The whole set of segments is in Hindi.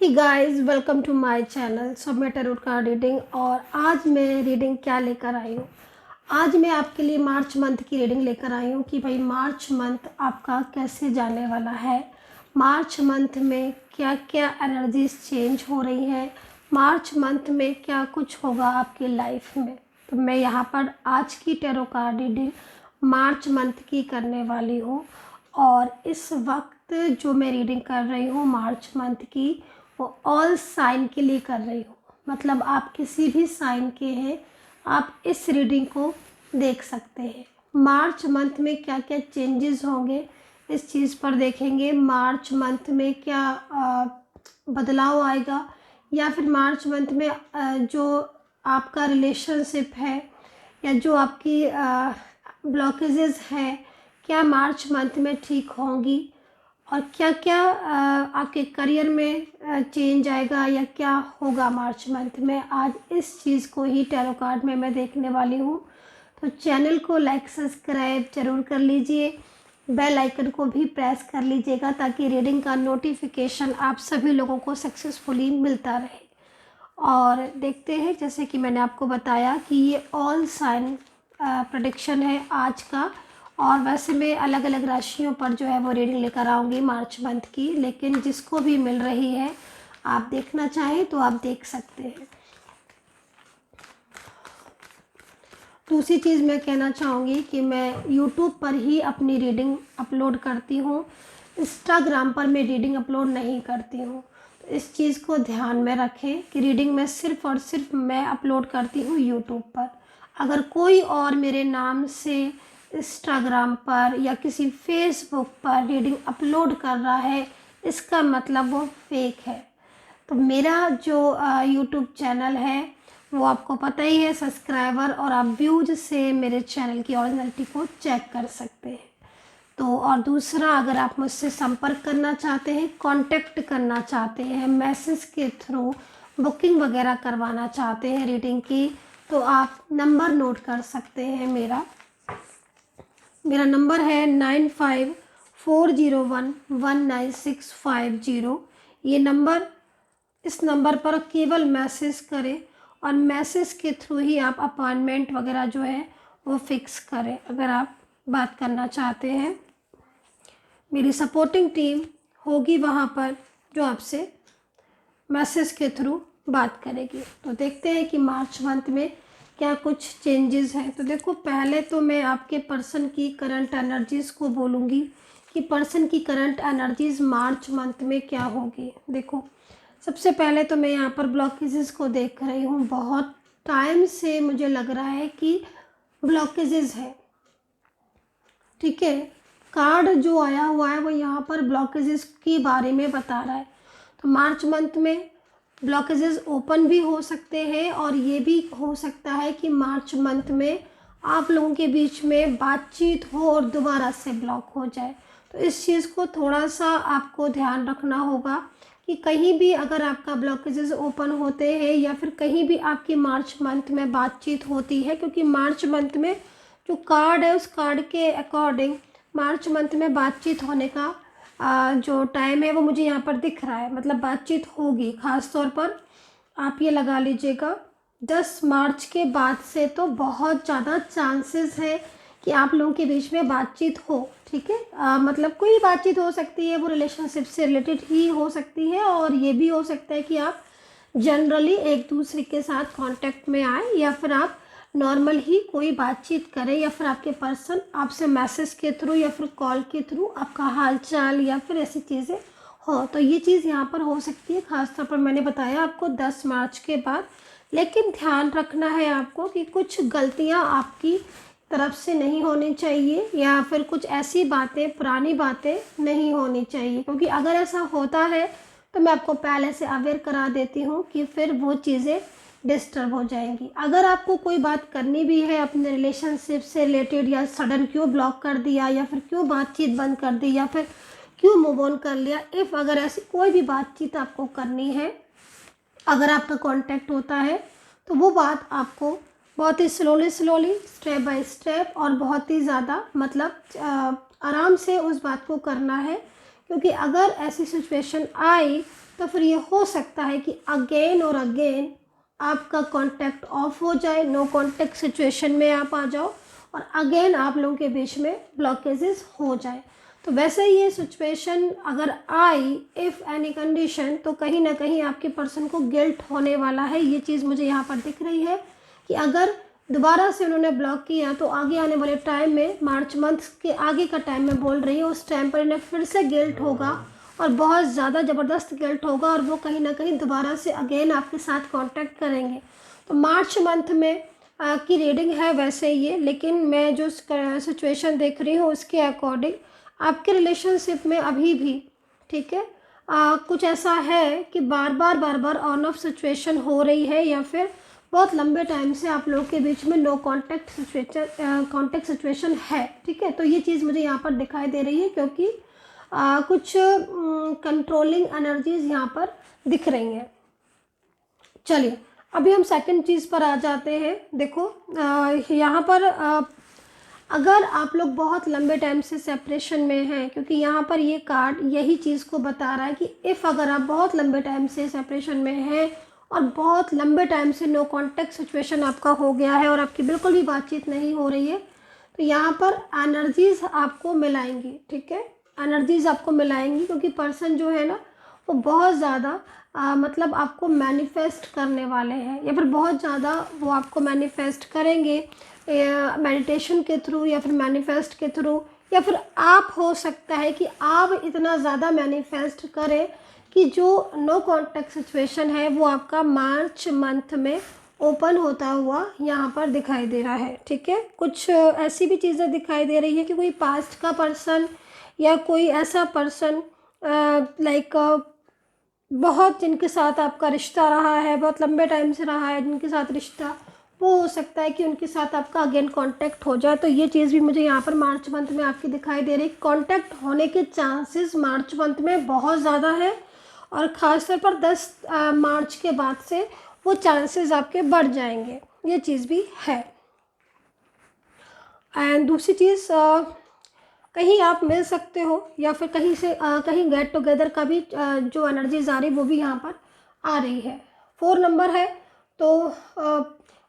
Hey guys, welcome to my channel. So मैं टैरोट कार्ड रीडिंग और आज मैं रीडिंग क्या लेकर आई हूँ। आज मैं आपके लिए मार्च मंथ की रीडिंग लेकर आई हूँ कि भाई मार्च मंथ आपका कैसे जाने वाला है। मार्च मंथ में क्या क्या एनर्जीज चेंज हो रही है, मार्च मंथ में क्या कुछ होगा आपकी लाइफ में। तो मैं यहाँ पर आज की tarot card reading March month की करने वाली हूँ और इस वक्त जो मैं रीडिंग कर रही हूँ मार्च मंथ की वो ऑल साइन के लिए कर रही हूँ। मतलब आप किसी भी साइन के हैं, आप इस रीडिंग को देख सकते हैं। मार्च मंथ में क्या क्या चेंजेस होंगे इस चीज़ पर देखेंगे। मार्च मंथ में क्या बदलाव आएगा या फिर मार्च मंथ में जो आपका रिलेशनशिप है या जो आपकी ब्लॉकेजेस है क्या मार्च मंथ में ठीक होंगी और क्या क्या आपके करियर में चेंज आएगा या क्या होगा मार्च मंथ में। आज इस चीज़ को ही टैरो कार्ड में मैं देखने वाली हूँ। तो चैनल को लाइक सब्सक्राइब ज़रूर कर लीजिए, बेल आइकन को भी प्रेस कर लीजिएगा ताकि रीडिंग का नोटिफिकेशन आप सभी लोगों को सक्सेसफुली मिलता रहे। और देखते हैं, जैसे कि मैंने आपको बताया कि ये ऑल साइन प्रेडिक्शन है आज का। और वैसे मैं अलग अलग राशियों पर जो है वो रीडिंग लेकर आऊँगी मार्च मंथ की, लेकिन जिसको भी मिल रही है आप देखना चाहें तो आप देख सकते हैं। दूसरी चीज़ मैं कहना चाहूँगी कि मैं YouTube पर ही अपनी रीडिंग अपलोड करती हूँ, इंस्टाग्राम पर मैं रीडिंग अपलोड नहीं करती हूँ। तो इस चीज़ को ध्यान में रखें कि रीडिंग में सिर्फ़ और सिर्फ मैं अपलोड करती हूँ YouTube पर। अगर कोई और मेरे नाम से इंस्टाग्राम पर या किसी फेसबुक पर रीडिंग अपलोड कर रहा है, इसका मतलब वो फेक है। तो मेरा जो यूट्यूब चैनल है वो आपको पता ही है, सब्सक्राइबर और आप व्यूज से मेरे चैनल की ओरिजिनलिटी को चेक कर सकते हैं। तो और दूसरा, अगर आप मुझसे संपर्क करना चाहते हैं, कांटेक्ट करना चाहते हैं, मैसेज के थ्रू बुकिंग वगैरह करवाना चाहते हैं रीडिंग की, तो आप नंबर नोट कर सकते हैं। मेरा नंबर है 9540119650। ये नंबर, इस नंबर पर केवल मैसेज करें और मैसेज के थ्रू ही आप अपॉइंटमेंट वगैरह जो है वो फिक्स करें। अगर आप बात करना चाहते हैं, मेरी सपोर्टिंग टीम होगी वहाँ पर जो आपसे मैसेज के थ्रू बात करेगी। तो देखते हैं कि मार्च मंथ में क्या कुछ चेंजेस हैं। तो देखो, पहले तो मैं आपके पर्सन की करंट एनर्जीज़ को बोलूँगी कि पर्सन की करंट एनर्जीज़ मार्च मंथ में क्या होगी। देखो, सबसे पहले तो मैं यहाँ पर ब्लॉकेजेस को देख रही हूँ। बहुत टाइम से मुझे लग रहा है कि ब्लॉकेजेस है, ठीक है। कार्ड जो आया हुआ है वो यहाँ पर ब्लॉकेजेस के बारे में बता रहा है। तो मार्च मंथ में ब्लॉकेजेस ओपन भी हो सकते हैं और ये भी हो सकता है कि मार्च मंथ में आप लोगों के बीच में बातचीत हो और दोबारा से ब्लॉक हो जाए। तो इस चीज़ को थोड़ा सा आपको ध्यान रखना होगा कि कहीं भी अगर आपका ब्लॉकेजेस ओपन होते हैं या फिर कहीं भी आपकी मार्च मंथ में बातचीत होती है, क्योंकि मार्च मंथ में जो कार्ड है उस कार्ड के अकॉर्डिंग मार्च मंथ में बातचीत होने का जो टाइम है वो मुझे यहाँ पर दिख रहा है। मतलब बातचीत होगी, ख़ास तौर पर आप ये लगा लीजिएगा 10 मार्च के बाद से तो बहुत ज़्यादा चांसेस है कि आप लोगों के बीच में बातचीत हो, ठीक है। मतलब कोई बातचीत हो सकती है, वो रिलेशनशिप से रिलेटेड ही हो सकती है और ये भी हो सकता है कि आप जनरली एक दूसरे के साथ कांटेक्ट में आए या फिर आप नॉर्मल ही कोई बातचीत करें या फिर आपके पर्सन आपसे मैसेज के थ्रू या फिर कॉल के थ्रू आपका हालचाल या फिर ऐसी चीज़ें हो। तो ये चीज़ यहाँ पर हो सकती है, ख़ासतौर पर मैंने बताया आपको 10 मार्च के बाद। लेकिन ध्यान रखना है आपको कि कुछ गलतियाँ आपकी तरफ से नहीं होनी चाहिए या फिर कुछ ऐसी बातें, पुरानी बातें नहीं होनी चाहिए, क्योंकि अगर ऐसा होता है तो मैं आपको पहले से अवेयर करा देती हूँ कि फिर वो चीज़ें डिस्टर्ब हो जाएंगी। अगर आपको कोई बात करनी भी है अपने रिलेशनशिप से रिलेटेड, या सडन क्यों ब्लॉक कर दिया या फिर क्यों बातचीत बंद कर दी या फिर क्यों मूव ऑन कर लिया, इफ़ अगर ऐसी कोई भी बातचीत आपको करनी है, अगर आपका कांटेक्ट होता है तो वो बात आपको बहुत ही स्लोली स्टेप बाय स्टेप और बहुत ही ज़्यादा मतलब आराम से उस बात को करना है। क्योंकि अगर ऐसी सिचुएशन आई तो फिर ये हो सकता है कि अगेन और अगेन आपका कांटेक्ट ऑफ हो जाए, नो कांटेक्ट सिचुएशन में आप आ जाओ और अगेन आप लोगों के बीच में ब्लॉकेजेस हो जाए। तो वैसे ये सिचुएशन अगर आई इफ़ एनी कंडीशन, तो कहीं ना कहीं आपके पर्सन को गिल्ट होने वाला है। ये चीज़ मुझे यहाँ पर दिख रही है कि अगर दोबारा से उन्होंने ब्लॉक किया तो आगे आने वाले टाइम में, मार्च मंथ के आगे का टाइम में बोल रही है, उस टाइम पर इन्हें फिर से गिल्ट होगा और बहुत ज़्यादा ज़बरदस्त गिल्ट होगा और वो कहीं ना कहीं दोबारा से अगेन आपके साथ कांटेक्ट करेंगे। तो मार्च मंथ में की रीडिंग है वैसे ये, लेकिन मैं जो सिचुएशन देख रही हूँ उसके अकॉर्डिंग आपके रिलेशनशिप में अभी भी, ठीक है, कुछ ऐसा है कि बार बार ऑन ऑफ सिचुएशन हो रही है या फिर बहुत लंबे टाइम से आप लोगों के बीच में नो कांटेक्ट सिचुएशन है। ठीक है, तो ये चीज़ मुझे यहाँ पर दिखाई दे रही है क्योंकि कुछ कंट्रोलिंग एनर्जीज यहाँ पर दिख रही हैं। चलिए अभी हम सेकंड चीज़ पर आ जाते हैं। देखो यहाँ पर अगर आप लोग बहुत लंबे टाइम से सेपरेशन में हैं, क्योंकि यहाँ पर ये कार्ड यही चीज़ को बता रहा है कि इफ़ अगर आप बहुत लंबे टाइम से सेपरेशन में हैं और बहुत लंबे टाइम से नो कांटेक्ट सिचुएशन आपका हो गया है और आपकी बिल्कुल भी बातचीत नहीं हो रही है, तो यहाँ पर एनर्जीज़ आपको मिलाएंगी। ठीक है, एनर्जीज़ आपको मिलाएंगी क्योंकि पर्सन जो है ना वो बहुत ज़्यादा मतलब आपको मैनिफेस्ट करने वाले हैं या फिर बहुत ज़्यादा वो आपको मैनिफेस्ट करेंगे मेडिटेशन के थ्रू या फिर मैनिफेस्ट के थ्रू, या फिर आप हो सकता है कि आप इतना ज़्यादा मैनिफेस्ट करें कि जो नो कांटेक्ट सिचुएशन है वो आपका मार्च मंथ में ओपन होता हुआ यहाँ पर दिखाई दे रहा है। ठीक है, कुछ ऐसी भी चीज़ें दिखाई दे रही है कि कोई पास्ट का पर्सन या कोई ऐसा पर्सन लाइक बहुत जिनके साथ आपका रिश्ता रहा है, बहुत लंबे टाइम से रहा है जिनके साथ रिश्ता, वो हो सकता है कि उनके साथ आपका अगेन कांटेक्ट हो जाए। तो ये चीज़ भी मुझे यहाँ पर मार्च मंथ में आपकी दिखाई दे रही है। कांटेक्ट होने के चांसेस मार्च मंथ में बहुत ज़्यादा है और ख़ासतौर पर 10 मार्च के बाद से वो चांसेस आपके बढ़ जाएंगे, ये चीज़ भी है। एंड दूसरी चीज़ कहीं आप मिल सकते हो या फिर कहीं से कहीं गेट टुगेदर का भी जो एनर्जीज आ रही वो भी यहाँ पर आ रही है। 4 नंबर है तो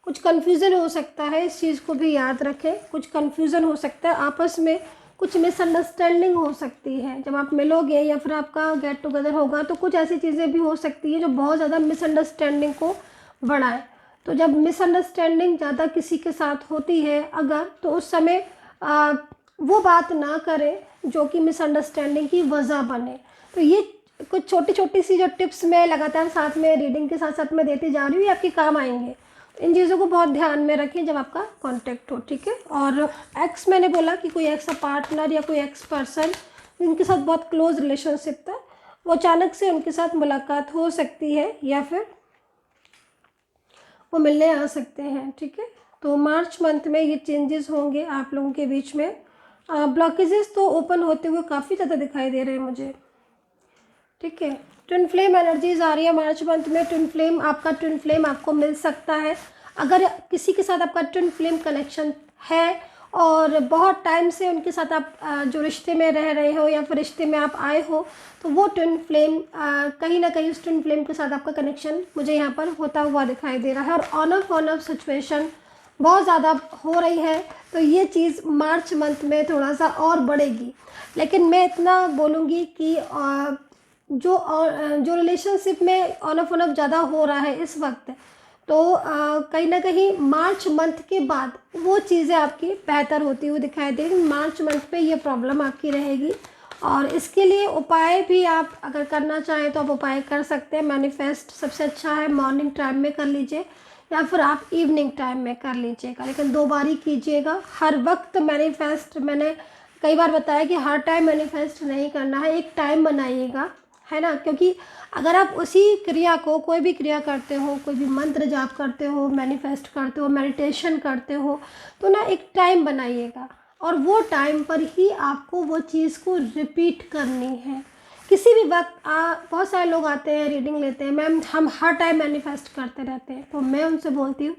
कुछ कन्फ्यूज़न हो सकता है, इस चीज़ को भी याद रखें। कुछ कन्फ्यूज़न हो सकता है, आपस में कुछ मिसअंडरस्टैंडिंग हो सकती है। जब आप मिलोगे या फिर आपका गेट टुगेदर होगा तो कुछ ऐसी चीज़ें भी हो सकती है जो बहुत ज़्यादा मिसअंडरस्टैंडिंग को बढ़ाए। तो जब मिसअंडरस्टैंडिंग ज़्यादा किसी के साथ होती है अगर, तो उस समय वो बात ना करें जो कि मिसअंडरस्टैंडिंग की वजह बने। तो ये कुछ छोटी छोटी सी जो टिप्स मैं लगातार साथ में रीडिंग के साथ साथ में देती जा रही हूँ, ये आपके काम आएंगे। इन चीज़ों को बहुत ध्यान में रखें जब आपका कांटेक्ट हो। ठीक है, और एक्स मैंने बोला कि कोई एक्स पार्टनर या कोई एक्स पर्सन जिनके साथ बहुत क्लोज रिलेशनशिप था, वो अचानक से उनके साथ मुलाकात हो सकती है या फिर वो मिलने आ सकते हैं। ठीक है, तो मार्च मंथ में ये चेंजेस होंगे आप लोगों के बीच में। ब्लॉकेजेस तो ओपन होते हुए काफ़ी ज़्यादा दिखाई दे रहे हैं मुझे। ठीक है, ट्विन फ्लेम एनर्जीज आ रही है मार्च मंथ में। ट्विन फ्लेम आपको मिल सकता है। अगर किसी के साथ आपका ट्विन फ्लेम कनेक्शन है और बहुत टाइम से उनके साथ आप जो रिश्ते में रह रहे हो या फिर रिश्ते में आप आए हो, तो वो ट्विन फ्लेम कहीं ना कहीं उस ट्विन फ्लेम के साथ आपका कनेक्शन मुझे यहाँ पर होता हुआ दिखाई दे रहा है। और ऑन ऑफ सिचुएशन बहुत ज़्यादा हो रही है, तो ये चीज़ मार्च मंथ में थोड़ा सा और बढ़ेगी। लेकिन मैं इतना बोलूँगी कि जो रिलेशनशिप में ऑन ऑफ ज़्यादा हो रहा है इस वक्त, तो कहीं ना कहीं मार्च मंथ के बाद वो चीज़ें आपकी बेहतर होती हुई दिखाई देगी। मार्च मंथ पे ये प्रॉब्लम आपकी रहेगी और इसके लिए उपाय भी आप अगर करना चाहें तो आप उपाय कर सकते हैं। मैनिफेस्ट सबसे अच्छा है, मॉर्निंग टाइम में कर लीजिए या फिर आप इवनिंग टाइम में कर लीजिएगा, लेकिन 2 बार ही कीजिएगा। हर वक्त मैनिफेस्ट, मैंने कई बार बताया कि हर टाइम मैनिफेस्ट नहीं करना है, एक टाइम बनाइएगा, है ना। क्योंकि अगर आप उसी क्रिया को, कोई भी क्रिया करते हो, कोई भी मंत्र जाप करते हो, मैनिफेस्ट करते हो, मेडिटेशन करते हो, तो ना एक टाइम बनाइएगा और वो टाइम पर ही आपको वो चीज़ को रिपीट करनी है। किसी भी वक्त बहुत सारे लोग आते हैं, रीडिंग लेते हैं, मैम हम हर टाइम मैनिफेस्ट करते रहते हैं, तो मैं उनसे बोलती हूँ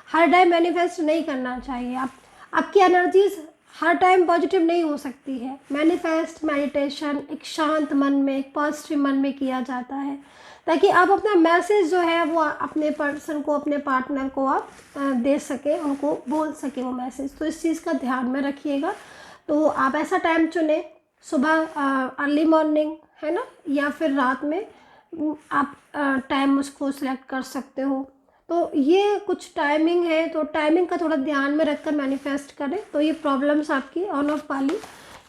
हर टाइम मैनिफेस्ट नहीं करना चाहिए। आपकी एनर्जीज हर टाइम पॉजिटिव नहीं हो सकती है। मैनिफेस्ट मेडिटेशन एक शांत मन में, एक पॉजिटिव मन में किया जाता है, ताकि आप अपना मैसेज जो है वो अपने पर्सन को, अपने पार्टनर को आप दे सके, उनको बोल सके वो मैसेज। तो इस चीज़ का ध्यान में रखिएगा। तो आप ऐसा टाइम चुनें, सुबह अर्ली मॉर्निंग है ना, या फिर रात में आप टाइम उसको सिलेक्ट कर सकते हो। तो ये कुछ टाइमिंग है, तो टाइमिंग का थोड़ा ध्यान में रखकर मैनिफेस्ट करें, तो ये प्रॉब्लम्स आपकी ऑन ऑफ वाली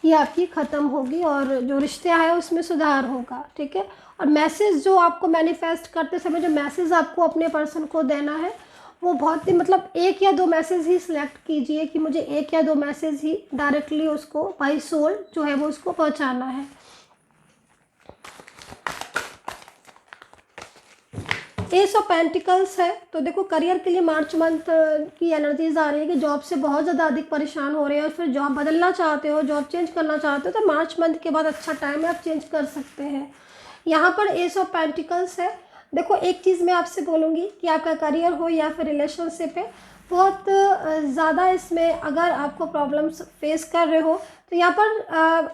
ये आपकी ख़त्म होगी और जो रिश्ते है उसमें सुधार होगा, ठीक है। और मैसेज जो आपको मैनिफेस्ट करते समय जो मैसेज आपको अपने पर्सन को देना है वो बहुत ही मतलब 1 या 2 मैसेज ही सिलेक्ट कीजिए कि मुझे 1 या 2 मैसेज ही डायरेक्टली उसको बाय सोल जो है वो उसको पहुंचाना है। एस ऑफ पेंटिकल्स है, तो देखो करियर के लिए मार्च मंथ की एनर्जीज आ रही है कि जॉब से बहुत ज़्यादा अधिक परेशान हो रहे हो और फिर जॉब बदलना चाहते हो, जॉब चेंज करना चाहते हो, तो मार्च मंथ के बाद अच्छा टाइम है, आप चेंज कर सकते हैं। यहाँ पर एस ऑफ पेंटिकल्स है। देखो एक चीज़ मैं आपसे बोलूँगी कि आपका करियर हो या फिर रिलेशनशिप है, बहुत ज़्यादा इसमें अगर आपको प्रॉब्लम्स फेस कर रहे हो तो यहाँ पर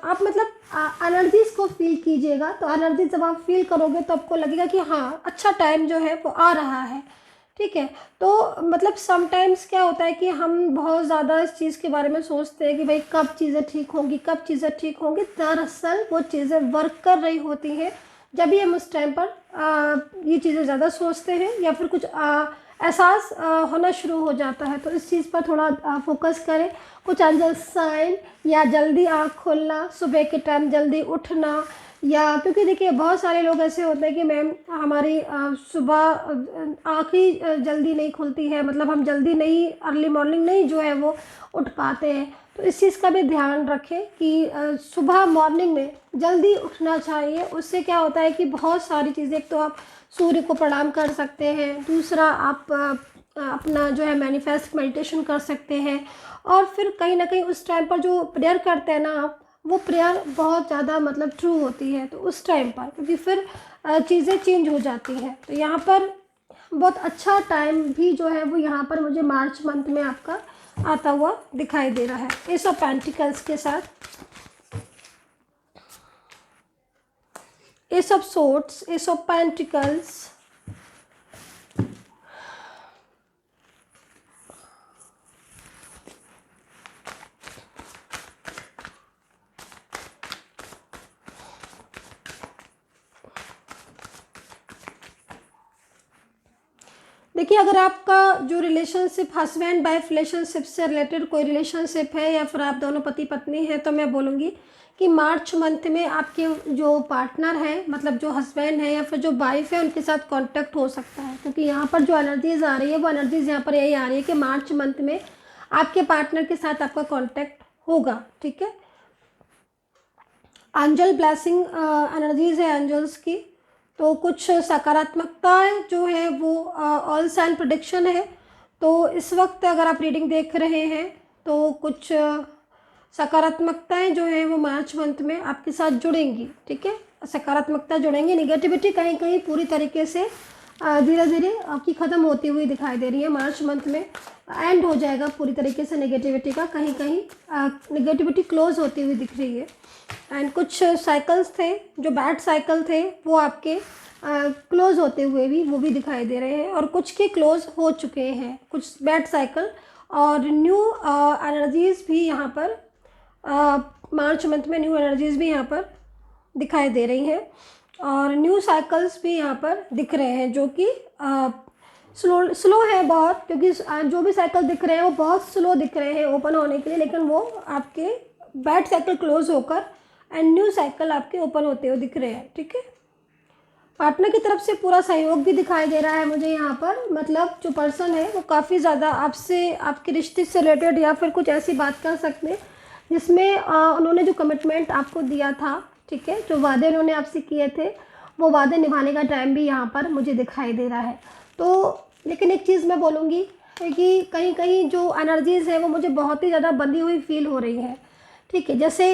आप मतलब एनर्जीज़ को फील कीजिएगा। तो एनर्जी जब आप फील करोगे तो आपको लगेगा कि हाँ अच्छा टाइम जो है वो आ रहा है, ठीक है। तो मतलब समटाइम्स क्या होता है कि हम बहुत ज़्यादा इस चीज़ के बारे में सोचते हैं कि भाई कब चीज़ें ठीक होंगी, कब चीज़ें ठीक होंगी। दरअसल वो चीज़ें वर्क कर रही होती हैं जब भी हम उस टाइम पर ये चीज़ें ज़्यादा सोचते हैं या फिर कुछ एहसास होना शुरू हो जाता है। तो इस चीज़ पर थोड़ा फोकस करें। कुछ एंजल साइन या जल्दी आँख खोलना, सुबह के टाइम जल्दी उठना, या क्योंकि देखिए बहुत सारे लोग ऐसे होते हैं कि मैम हमारी सुबह आँख ही जल्दी नहीं खुलती है, मतलब हम जल्दी नहीं, अर्ली मॉर्निंग नहीं जो है वो उठ पाते हैं। तो इस चीज़ का भी ध्यान रखें कि सुबह मॉर्निंग में जल्दी उठना चाहिए। उससे क्या होता है कि बहुत सारी चीज़ें, एक तो आप सूर्य को प्रणाम कर सकते हैं, दूसरा आप अपना जो है मैनिफेस्ट मेडिटेशन कर सकते हैं, और फिर कहीं ना कहीं उस टाइम पर जो प्रेयर करते हैं ना आप, वो प्रेयर बहुत ज़्यादा मतलब ट्रू होती है तो उस टाइम पर, क्योंकि फिर चीज़ें चेंज हो जाती हैं। तो यहाँ पर बहुत अच्छा टाइम भी जो है वो यहाँ पर मुझे मार्च मंथ में आपका आता हुआ दिखाई दे रहा है एस ऑफ पेंटिकल्स के साथ। S of swords, S of pentacles, देखिए अगर आपका जो रिलेशनशिप हस्बैंड वाइफ रिलेशनशिप से रिलेटेड कोई रिलेशनशिप है या फिर आप दोनों पति पत्नी हैं, तो मैं बोलूँगी कि मार्च मंथ में आपके जो पार्टनर है, मतलब जो हस्बैंड है या फिर जो वाइफ है, उनके साथ कांटेक्ट हो सकता है। क्योंकि यहाँ पर जो एनर्जीज आ रही है वो एनर्जीज यहाँ पर यही आ रही है कि मार्च मंथ में आपके पार्टनर के साथ आपका कॉन्टैक्ट होगा, ठीक है। एंजल ब्लेसिंग एनर्जीज है एंजल्स की, तो कुछ सकारात्मकताएं जो है वो ऑल साइन प्रेडिक्शन है। तो इस वक्त अगर आप रीडिंग देख रहे हैं तो कुछ सकारात्मकताएं जो है वो मार्च मंथ में आपके साथ जुड़ेंगी, ठीक है। सकारात्मकता जुड़ेंगी, निगेटिविटी कहीं कहीं पूरी तरीके से धीरे धीरे आपकी ख़त्म होती हुई दिखाई दे रही है। मार्च मंथ में एंड हो जाएगा पूरी तरीके से निगेटिविटी का, कहीं कहीं निगेटिविटी क्लोज होती हुई दिख रही है। एंड कुछ साइकिल्स थे जो बैड साइकिल थे वो आपके क्लोज होते हुए भी वो भी दिखाई दे रहे हैं, और कुछ के क्लोज हो चुके हैं कुछ बैड साइकिल, और न्यू एनर्जीज़ भी यहाँ पर मार्च मंथ में न्यू एनर्जीज़ भी यहाँ पर दिखाई दे रही हैं, और न्यू साइकिल्स भी यहाँ पर दिख रहे हैं जो कि स्लो है बहुत, क्योंकि जो भी साइकिल दिख रहे हैं वो बहुत स्लो दिख रहे हैं ओपन होने के लिए, लेकिन वो आपके बैड साइकिल क्लोज होकर एंड न्यू साइकिल आपके ओपन होते हुए दिख रहे हैं, ठीक है। पार्टनर की तरफ से पूरा सहयोग भी दिखाई दे रहा है मुझे यहाँ पर, मतलब जो पर्सन है वो काफ़ी ज़्यादा आपसे, आपके रिश्ते से रिलेटेड या फिर कुछ ऐसी बात कर सकते हैं जिसमें उन्होंने जो कमिटमेंट आपको दिया था, ठीक है, जो वादे उन्होंने आपसे किए थे वो वादे निभाने का टाइम भी यहाँ पर मुझे दिखाई दे रहा है। तो लेकिन एक चीज़ मैं बोलूँगी कि कहीं कहीं जो एनर्जीज़ है वो मुझे बहुत ही ज़्यादा बंधी हुई फील हो रही है, ठीक है। जैसे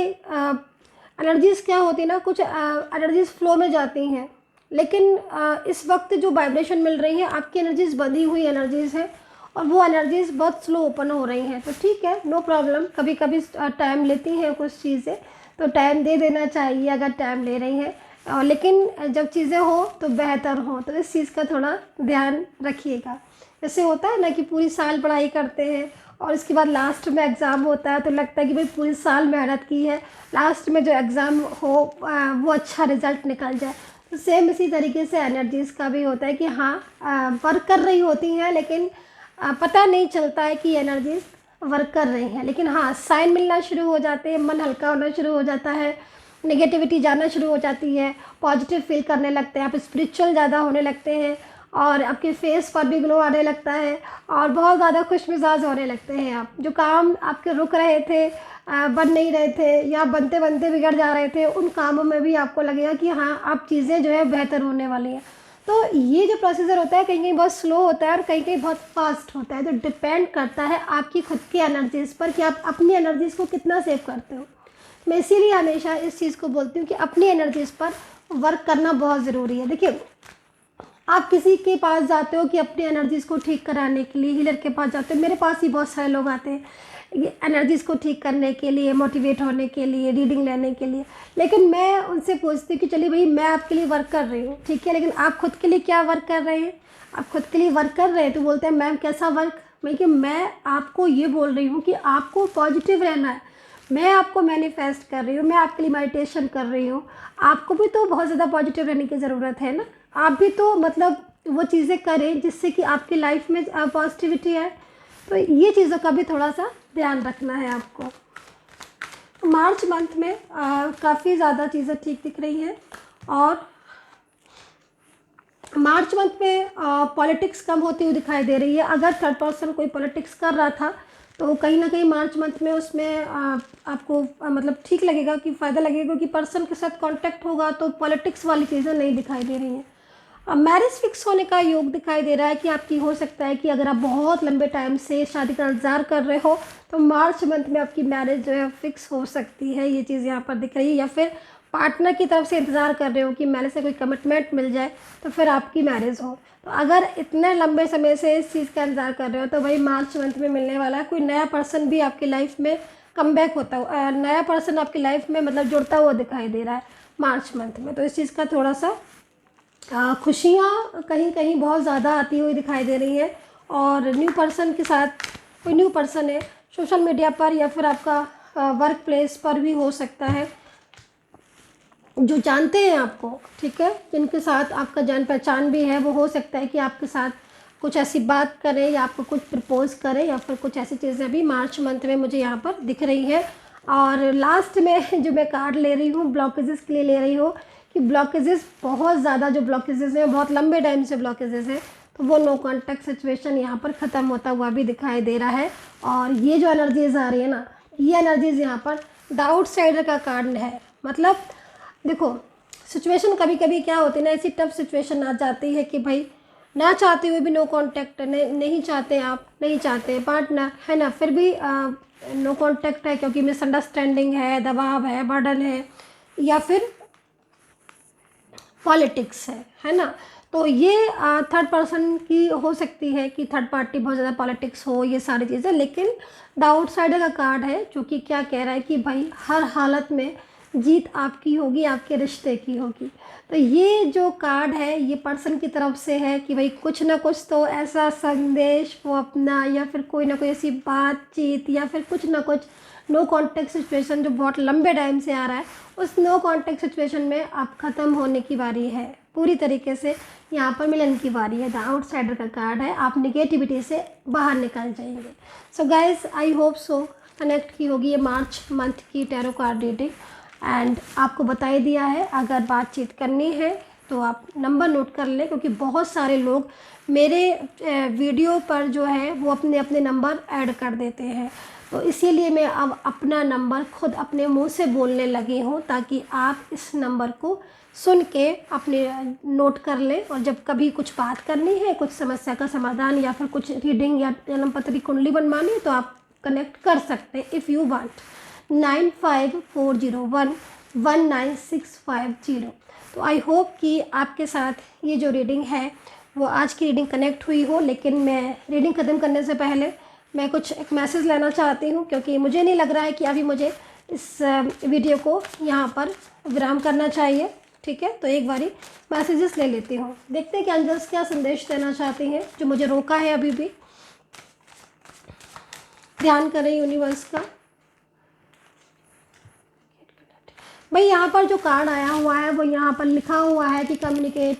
एनर्जीज़ क्या होती है ना, कुछ एनर्जीज़ फ्लो में जाती हैं, लेकिन इस वक्त जो वाइब्रेशन मिल रही है आपकी एनर्जीज़ बंधी हुई एनर्जीज़ है, और वो एनर्जीज बहुत स्लो ओपन हो रही हैं, तो ठीक है, नो प्रॉब्लम। कभी कभी टाइम लेती हैं कुछ चीज़ें, तो टाइम दे देना चाहिए अगर टाइम ले रही हैं, और लेकिन जब चीज़ें हो तो बेहतर हो, तो इस चीज़ का थोड़ा ध्यान रखिएगा। जैसे होता है ना कि पूरी साल पढ़ाई करते हैं और इसके बाद लास्ट में एग्ज़ाम होता है, तो लगता है कि भाई पूरी साल मेहनत की है, लास्ट में जो एग्ज़ाम हो वो अच्छा रिज़ल्ट निकल जाए। तो सेम इसी तरीके से एनर्जीज़ का भी होता है कि हाँ, वर्क कर रही होती हैं, लेकिन पता नहीं चलता है कि एनर्जीज़ वर्क कर रही हैं, लेकिन हाँ, साइन मिलना शुरू हो जाते हैं, मन हल्का होना शुरू हो जाता है, नेगेटिविटी जाना शुरू हो जाती है, पॉजिटिव फील करने लगते हैं, आप स्पिरिचुअल ज़्यादा होने लगते हैं, और आपके फेस पर भी ग्लो आने लगता है, और बहुत ज़्यादा खुश मिजाज होने लगते हैं आप। जो काम आपके रुक रहे थे, बन नहीं रहे थे, या बनते बनते बिगड़ जा रहे थे, उन कामों में भी आपको लगेगा कि हाँ, आप चीज़ें जो है बेहतर होने वाली हैं। तो ये जो प्रोसीजर होता है, कहीं कहीं बहुत स्लो होता है और कहीं कहीं बहुत फास्ट होता है, तो डिपेंड करता है आपकी खुद की एनर्जीज़ पर कि आप अपनी एनर्जीज़ को कितना सेव करते हो। मैं इसीलिए हमेशा इस चीज़ को बोलती हूँ कि अपनी एनर्जीज़ पर वर्क करना बहुत ज़रूरी है। देखिए, आप किसी के पास जाते हो कि अपनी एनर्जीज़ को ठीक कराने के लिए, हीलर के पास जाते हो, मेरे पास ही बहुत सारे लोग आते हैं ये एनर्जीज़ को ठीक करने के लिए, मोटिवेट होने के लिए, रीडिंग लेने के लिए, लेकिन मैं उनसे पूछती हूँ कि चलिए भाई, मैं आपके लिए वर्क कर रही हूँ, ठीक है, लेकिन आप खुद के लिए क्या वर्क कर रहे हैं? आप खुद के लिए वर्क कर रहे हैं? तो बोलते हैं मैम कैसा वर्क? मैं आपको ये बोल रही हूँ कि आपको पॉजिटिव रहना है, मैं आपको मैनिफेस्ट कर रही हूँ, मैं आपके लिए मेडिटेशन कर रही हूँ, आपको भी तो बहुत ज़्यादा पॉजिटिव रहने की ज़रूरत है ना। आप भी तो मतलब वो चीज़ें करें जिससे कि आपकी लाइफ में पॉजिटिविटी आए। तो ये चीज़ों का भी थोड़ा सा ध्यान रखना है आपको। मार्च मंथ में काफ़ी ज़्यादा चीज़ें ठीक दिख रही हैं, और मार्च मंथ में पॉलिटिक्स कम होती हुई दिखाई दे रही है। अगर थर्ड पर्सन कोई पॉलिटिक्स कर रहा था, तो कहीं ना कहीं मार्च मंथ में उसमें आपको मतलब ठीक लगेगा, कि फ़ायदा लगेगा, क्योंकि पर्सन के साथ कांटेक्ट होगा, तो पॉलिटिक्स वाली चीज़ें नहीं दिखाई दे रही हैं। मैरिज फिक्स होने का योग दिखाई दे रहा है कि आपकी हो सकता है कि अगर आप बहुत लंबे टाइम से शादी का इंतज़ार कर रहे हो, तो मार्च मंथ में आपकी मैरिज जो है फिक्स हो सकती है, ये चीज़ यहाँ पर दिख रही है। या फिर पार्टनर की तरफ से इंतज़ार कर रहे हो कि मैरिज से कोई कमिटमेंट मिल जाए, तो फिर आपकी मैरिज हो। तो अगर इतने लंबे समय से इस चीज़ का इंतज़ार कर रहे हो, तो भाई मार्च मंथ में मिलने वाला है। कोई नया पर्सन भी आपकी लाइफ में कम बैक होता हुआ, नया पर्सन आपकी लाइफ में मतलब जुड़ता हुआ दिखाई दे रहा है मार्च मंथ में। तो इस चीज़ का थोड़ा सा खुशियाँ कहीं कहीं बहुत ज़्यादा आती हुई दिखाई दे रही हैं, और न्यू पर्सन के साथ, कोई न्यू पर्सन है सोशल मीडिया पर या फिर आपका वर्क प्लेस पर भी हो सकता है, जो जानते हैं आपको, ठीक है, जिनके साथ आपका जान पहचान भी है, वो हो सकता है कि आपके साथ कुछ ऐसी बात करें या आपको कुछ प्रपोज करें, या फिर कुछ ऐसी चीज़ें भी मार्च मंथ में मुझे यहाँ पर दिख रही है। और लास्ट में जो मैं कार्ड ले रही हूँ, ब्लॉकेजेस के लिए ले रही हूँ, कि ब्लॉकेजेस बहुत ज़्यादा, जो ब्लॉकेजेस हैं बहुत लंबे टाइम से ब्लॉकेजेस हैं, तो वो नो कॉन्टैक्ट सिचुएशन यहाँ पर ख़त्म होता हुआ भी दिखाई दे रहा है। और ये जो एनर्जीज़ आ रही है ना, ये एनर्जीज़ यहाँ पर द आउटसाइडर का कार्ड है। मतलब देखो, सिचुएशन कभी कभी क्या होती है ना, ऐसी टफ सिचुएशन आ जाती है कि भाई ना चाहते हुए भी नो कॉन्टैक्ट, नहीं चाहते, आप नहीं चाहते पार्टनर है ना, फिर भी नो कॉन्टैक्ट है, क्योंकि मिसअंडरस्टैंडिंग है, दबाव है, बर्डन है, या फिर पॉलिटिक्स है ना। तो ये थर्ड पर्सन की हो सकती है कि थर्ड पार्टी बहुत ज़्यादा पॉलिटिक्स हो, ये सारी चीज़ें। लेकिन द आउटसाइडर का कार्ड है, जो कि क्या कह रहा है कि भाई हर हालत में जीत आपकी होगी, आपके रिश्ते की होगी। तो ये जो कार्ड है, ये पर्सन की तरफ से है कि भाई कुछ ना कुछ तो ऐसा संदेश वो अपना, या फिर कोई ना कोई ऐसी बातचीत, या फिर कुछ ना कुछ नो कॉन्टैक्ट सिचुएशन जो बहुत लंबे टाइम से आ रहा है, उस नो कॉन्टैक्ट सिचुएशन में अब ख़त्म होने की बारी है, पूरी तरीके से यहाँ पर मिलन की बारी है। द आउटसाइडर का कार्ड है, आप निगेटिविटी से बाहर निकल जाएंगे। सो गाइज, आई होप सो कनेक्ट की होगी ये मार्च मंथ की टैरो कार्ड रीडिंग, एंड आपको बता ही दिया है। अगर बातचीत करनी है तो आप नंबर नोट कर लें, क्योंकि बहुत सारे लोग मेरे वीडियो पर जो है वो अपने अपने नंबर ऐड कर देते हैं, तो इसीलिए मैं अब अपना नंबर खुद अपने मुंह से बोलने लगी हूँ, ताकि आप इस नंबर को सुन के अपने नोट कर लें, और जब कभी कुछ बात करनी है, कुछ समस्या का समाधान, या फिर कुछ रीडिंग या जन्म पत्री कुंडली बनवानी है, तो आप कनेक्ट कर सकते हैं इफ़ यू वांट। 9540119650। तो आई होप कि आपके साथ ये जो रीडिंग है वो आज की रीडिंग कनेक्ट हुई हो। लेकिन मैं रीडिंग ख़त्म करने से पहले मैं कुछ एक मैसेज लेना चाहती हूँ, क्योंकि मुझे नहीं लग रहा है कि अभी मुझे इस वीडियो को यहाँ पर विराम करना चाहिए। ठीक है, तो एक बारी मैसेजेस ले लेती हूँ, देखते हैं कि एंजल्स क्या संदेश देना चाहते हैं जो मुझे रोका है अभी भी। ध्यान करें यूनिवर्स का। भाई यहाँ पर जो कार्ड आया हुआ है वो यहाँ पर लिखा हुआ है कि कम्युनिकेट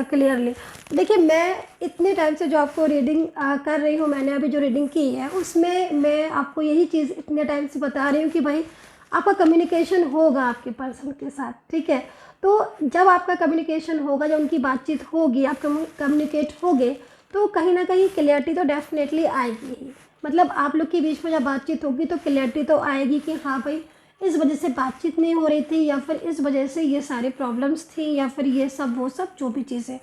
क्लियरली। देखिए, मैं इतने टाइम से जो आपको रीडिंग कर रही हूँ, मैंने अभी जो रीडिंग की है उसमें मैं आपको यही चीज़ इतने टाइम से बता रही हूँ कि भाई आपका कम्युनिकेशन होगा आपके पर्सन के साथ। ठीक है, तो जब आपका कम्युनिकेशन होगा, जब उनकी बातचीत होगी, आप कम्युनिकेट होगे, तो कहीं ना कहीं क्लियरिटी तो डेफिनेटली आएगी ही। मतलब आप लोग के बीच में जब बातचीत होगी तो क्लियरिटी तो आएगी कि हाँ भाई इस वजह से बातचीत नहीं हो रही थी, या फिर इस वजह से ये सारे प्रॉब्लम्स थी, या फिर ये सब वो सब जो भी चीज़ें।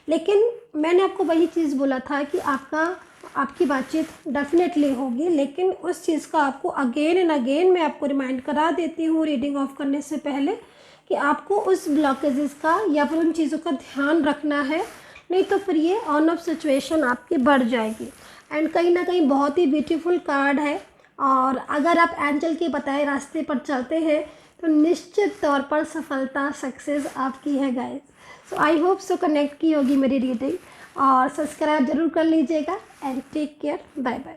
लेकिन मैंने आपको वही चीज़ बोला था कि आपकी बातचीत डेफिनेटली होगी, लेकिन उस चीज़ का आपको अगेन एंड अगेन मैं आपको रिमाइंड करा देती हूँ रीडिंग ऑफ करने से पहले कि आपको उस ब्लॉकेजेस का या फिर उन चीज़ों का ध्यान रखना है, नहीं तो फिर ये ऑन ऑफ सिचुएशन आपकी बढ़ जाएगी। एंड कहीं ना कहीं बहुत ही ब्यूटीफुल कार्ड है, और अगर आप एंजल के बताए रास्ते पर चलते हैं तो निश्चित तौर पर सफलता सक्सेस आपकी है guys. So I hope so connect की होगी मेरी रीडिंग, और सब्सक्राइब जरूर कर लीजिएगा। And take care, bye bye.